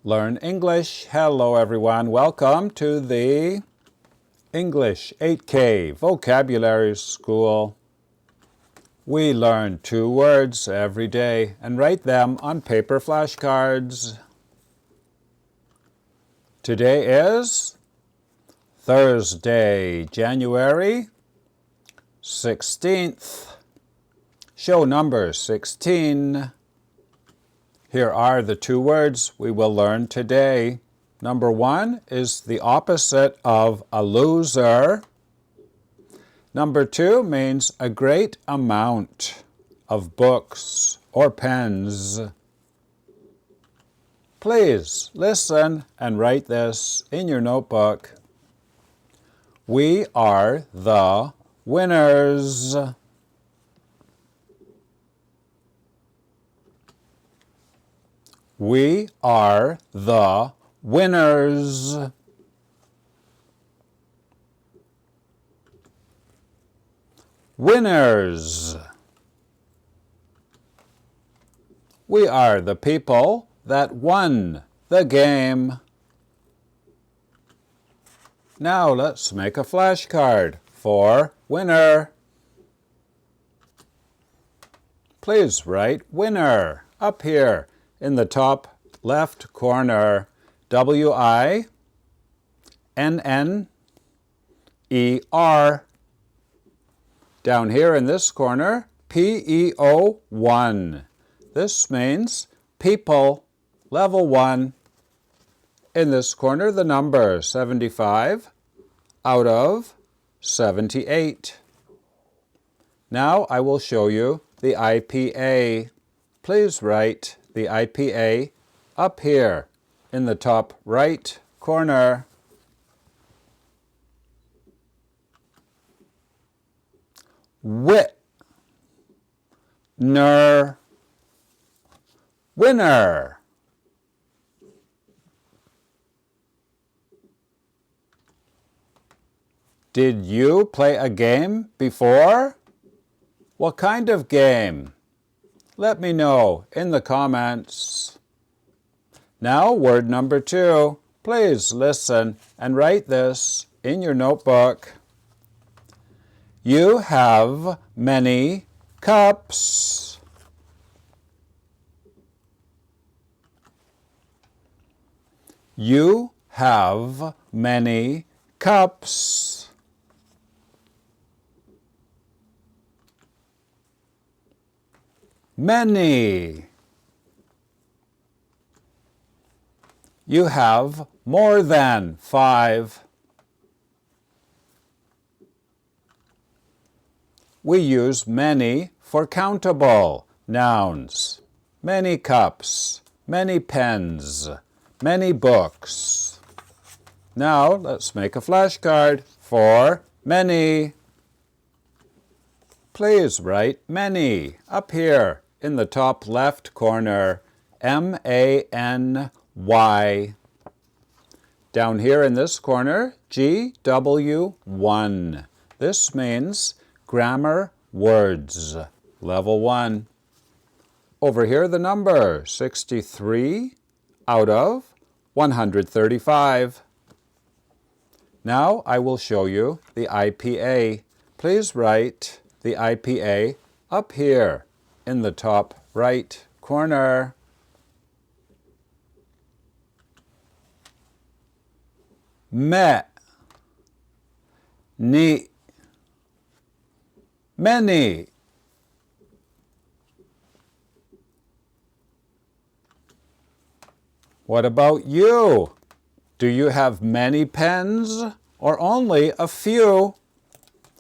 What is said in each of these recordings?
Learn English. Hello everyone. Welcome to the English 8K Vocabulary School. We learn 2 words every day and write them on paper flashcards. Today is Thursday, January 16th. Show number 16. Here are the 2 words we will learn today. Number 1 is the opposite of a loser. Number 2 means a great amount of books or pens. Please listen and write this in your notebook. We are the winners. We are the winners. Winners. We are the people that won the game. Now let's make a flashcard for winner. Please write winner up here in the top left corner. W-I-N-N-E-R. Down here in this corner, P-E-O-1. This means people, level 1. In this corner, the number 75 out of 78. Now I will show you the IPA. Please write the IPA up here in the top right corner. Winner. Winner. Did you play a game before? What kind of game? Let me know in the comments. Now, word number 2. Please listen and write this in your notebook. You have many cups. You have many cups. Many. You have more than 5. We use many for countable nouns. Many cups, many pens, many books. Now let's make a flashcard for many. Please write many up here in the top left corner. M-A-N-Y. Down here in this corner, G-W-1. This means grammar words, level 1. Over here, the number 63 out of 135. Now I will show you the IPA. Please write the IPA up here in the top right corner. Many. Many. What about you? Do you have many pens or only a few?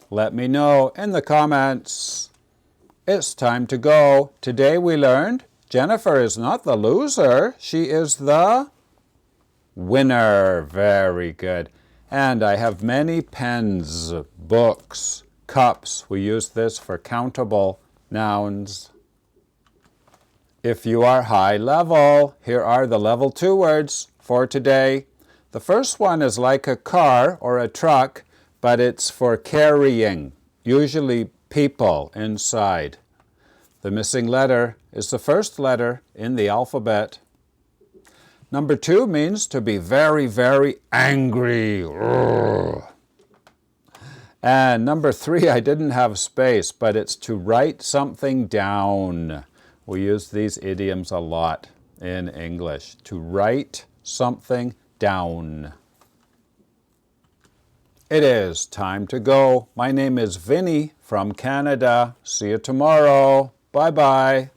Let me know in the comments. It's time to go. Today we learned Jennifer is not the loser. She is the winner. Very good. And I have many pens, books, cups. We use this for countable nouns. If you are high level, here are the level 2 words for today. The first one is like a car or a truck, but it's for carrying, usually people inside. The missing letter is the first letter in the alphabet. Number 2 means to be very, very angry. And number 3, I didn't have space, but it's to write something down. We use these idioms a lot in English. To write something down. It is time to go. My name is Vinny from Canada. See you tomorrow. Bye-bye.